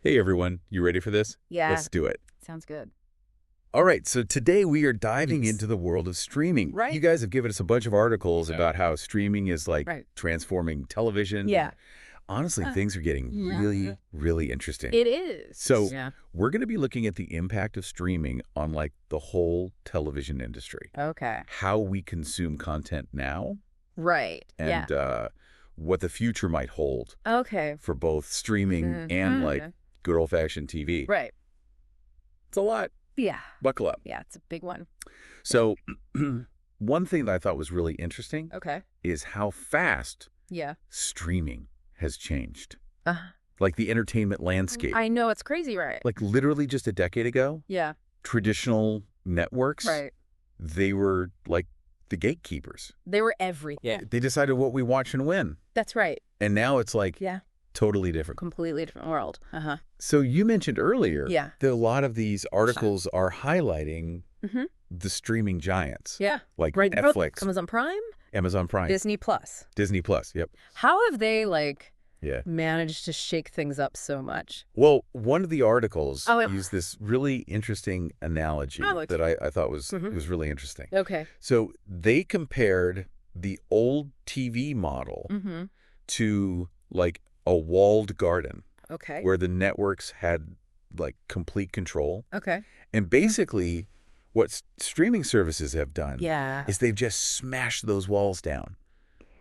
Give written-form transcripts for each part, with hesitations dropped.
Hey everyone, you ready for this? Yeah. Let's do it. Sounds good. All right, so today we are diving Yes. into the world of streaming. Right. You guys have given us a bunch of articles Yeah. about how streaming is like Right. transforming television. Yeah. Honestly, things are getting yeah. really, really interesting. It is. So yeah. we're going to be looking at the impact of streaming on like the whole television industry, Okay. how we consume content now, Right. and what the future might hold Okay. for both streaming and like good old-fashioned TV. Right. It's a lot. Yeah. Buckle up. Yeah, it's a big one. So one thing that I thought was really interesting Okay. is how fast Yeah. streaming has changed. Uh, Like the entertainment landscape. I know, it's crazy, right? Like literally just a decade ago, Yeah. traditional networks, Right. they were like the gatekeepers. They were everything. They decided what we watch and when. That's right. And now it's like Yeah. totally different. Completely different world. Uh-huh. So you mentioned earlier Yeah. that a lot of these articles are highlighting Mm-hmm. the streaming giants. Yeah. Like Right. Netflix, Amazon Prime, Amazon Prime, Disney Plus. Disney Plus. Yep. How have they, Yeah. managed to shake things up so much? Well, one of the articles Oh, yeah. used this really interesting analogy Oh, that I thought was Mhm. was really interesting. Okay. So they compared the old TV model Mm-hmm. to like a walled garden Okay. where the networks had like complete control. Okay. And basically what streaming services have done Yeah. is they've just smashed those walls down.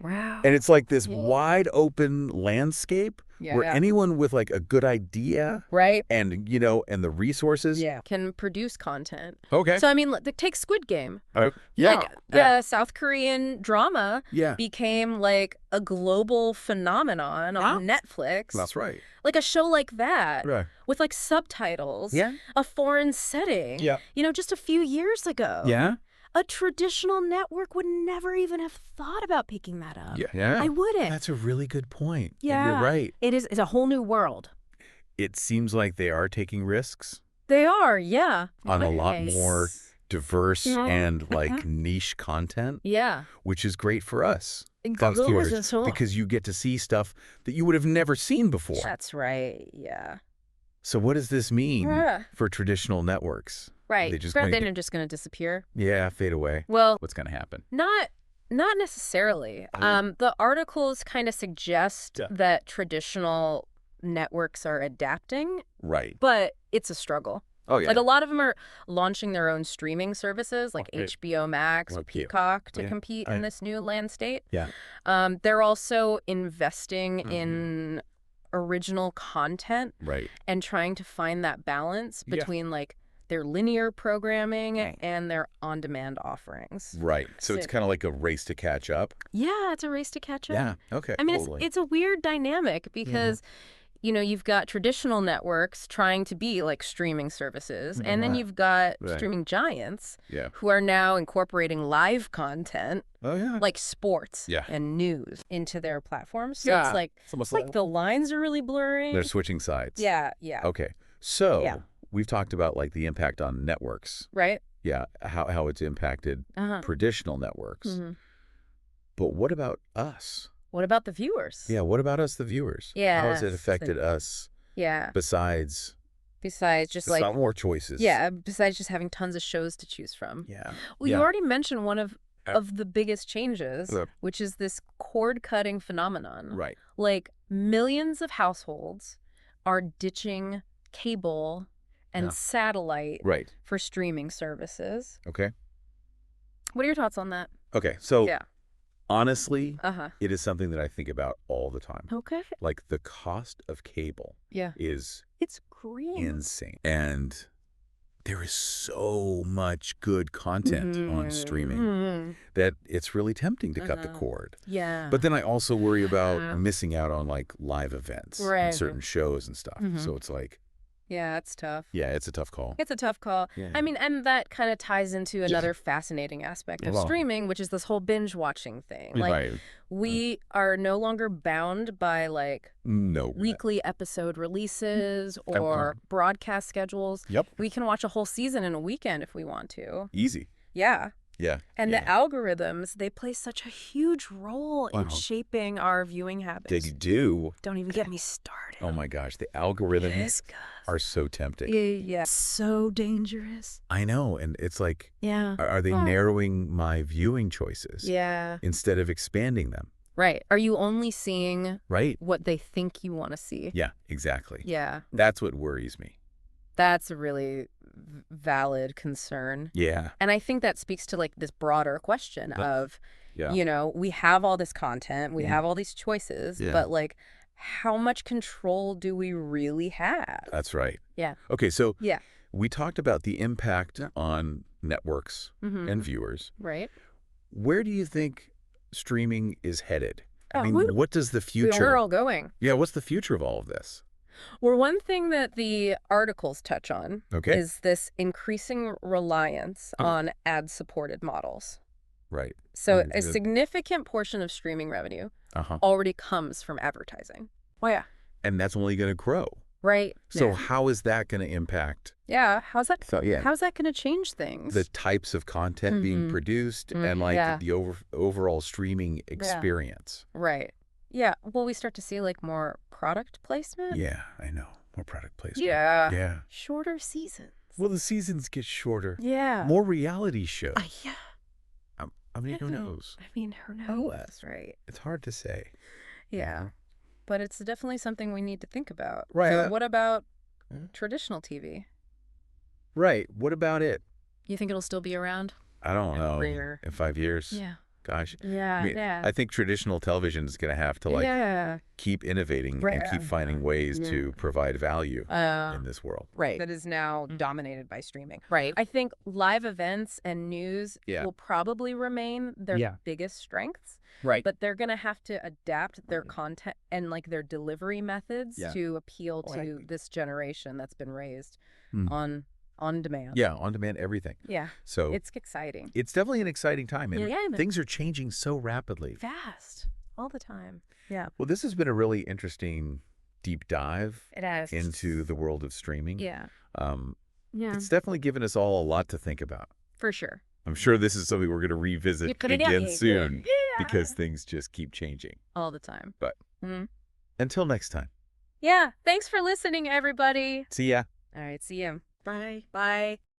Wow. And it's like this Yeah. wide open landscape Yeah. where yeah. anyone with like a good idea Right. and, you know, and the resources. Yeah. Can produce content. Okay. So, I mean, take Squid Game. Yeah. Like, South Korean drama Yeah. became like a global phenomenon on Netflix. That's right. Like a show like that Right. with like subtitles. Yeah. A foreign setting. Yeah. You know, just a few years ago. Yeah. A traditional network would never even have thought about picking that up. Yeah. I wouldn't. That's a really good point. And Yeah. you're right. It's a whole new world. It seems like they are taking risks They are, yeah. on a lot Nice. more diverse Yeah. and like niche content, Yeah. which is great for us. That's Because you get to see stuff that you would have never seen before. That's right, yeah. So what does this mean Yeah. for traditional networks? Right. They just They're gonna just going to disappear. Yeah, fade away. Well, What's going to happen? not necessarily. The articles kind of suggest that traditional networks are adapting, Right. but it's a struggle. Oh, yeah. Like a lot of them are launching their own streaming services, like Right. HBO Max, Well, cute. Peacock, to Yeah. compete Right. in this new landscape. Yeah. They're also investing Mhm. in original content Right. and trying to find that balance Yeah. between like their linear programming Right. and their on-demand offerings. Right. So it's So- kind of like a race to catch up. Yeah, it's a race to catch up. Yeah. Okay. I mean, totally. it's a weird dynamic because, you know, you've got traditional networks trying to be like streaming services, and then Right. you've got Right. streaming giants Yeah. who are now incorporating live content Oh, yeah. like sports Yeah. and news into their platforms. So Yeah. it's like, almost the lines are really blurring. they're switching sides. Yeah, yeah. Okay. So Yeah. we've talked about like the impact on networks. Right? Yeah. How it's impacted Uh-huh. traditional networks. Mhm. But what about us? What about the viewers? Yeah. What about us, the viewers? Yeah. How has it affected us Yeah. besides Besides just not like, more choices? besides just having tons of shows to choose from. Yeah. Well, you already mentioned one of Uh, the biggest changes, which is this cord-cutting phenomenon. Right. Like millions of households are ditching cable and Yeah. satellite Right. for streaming services. Okay. What are your thoughts on that? Okay. So Yeah. honestly, Uh-huh. it is something that I think about all the time. Okay. Like the cost of cable Yeah. is It's great. insane. And there is so much good content on streaming Mhm. that it's really tempting to cut the Uh-huh. cord. Yeah. But then I also worry about Uh-huh. missing out on like live events Right. and certain shows and stuff. Mhm. So it's like, yeah, it's tough. yeah, it's a tough call. It's a tough call. Yeah. I mean, and that kind of ties into another fascinating aspect of Well. streaming, which is this whole binge watching thing. Like, Right. we are no longer bound by like No. weekly episode releases Okay. or broadcast schedules. Yep. We can watch a whole season in a weekend if we want to. Easy. Yeah. Yeah. And yeah. the algorithms, they play such a huge role in Wow. shaping our viewing habits. They do. Don't even get me started. Oh my gosh, the algorithms are so tempting. Yeah. So dangerous. I know, and it's like, Yeah. are they narrowing my viewing choices Yeah. instead of expanding them? Right. Are you only seeing Right? what they think you want to see? Yeah, exactly. Yeah. That's what worries me. That's a really valid concern. Yeah. And I think that speaks to like this broader question of, Yeah. you know, we have all this content, we Mhm. have all these choices, Yeah. but like, how much control do we really have? That's right. Yeah. Okay, so Yeah. we talked about the impact on networks and viewers. Right. Where do you think streaming is headed? I Oh, mean, what does the Where we're future... all going. Yeah, what's the future of all of this? Well, one thing that the articles touch on Okay. is this increasing reliance on ad-supported models. Right. So Right, a the- significant portion of streaming revenue Uh-huh. already comes from advertising. Oh, yeah. And that's only going to grow. Right. So Yeah. how is that going to impact How's that? So, yeah. How's that going to change things? the types of content being produced and like Yeah. the overall streaming experience? Right. Yeah. Will we start to see like more product placement? Yeah, I know. More product placement. Yeah. Yeah. Shorter seasons. Well, the seasons get shorter. Yeah. More reality shows. Yeah. I mean, who knows? I mean, who knows? Right. It's hard to say. Yeah. But it's definitely something we need to think about. Right. So what about Yeah. traditional TV? Right. What about it? You think it'll still be around? I don't know. Rare. In 5 years? Yeah. Gosh. Yeah. I mean, I think traditional television is going to have to like keep innovating and keep finding ways to provide value in this world. Right. That is now dominated by streaming. Right. I think live events and news will probably remain their biggest strengths. Right. But they're going to have to adapt their content and like their delivery methods to appeal to this generation that's been raised on demand. Yeah, on demand everything. Yeah. So It's exciting. it's definitely an exciting time. And Yeah. things are changing so rapidly. Fast. All the time. Yeah. Well, this has been a really interesting deep dive It has. into the world of streaming. Yeah. Yeah. It's definitely given us all a lot to think about. For sure. I'm sure this is something we're going to revisit again soon because things just keep changing. All the time. But until next time. Yeah. Thanks for listening, everybody. See ya. All right. See you. Bye. Bye.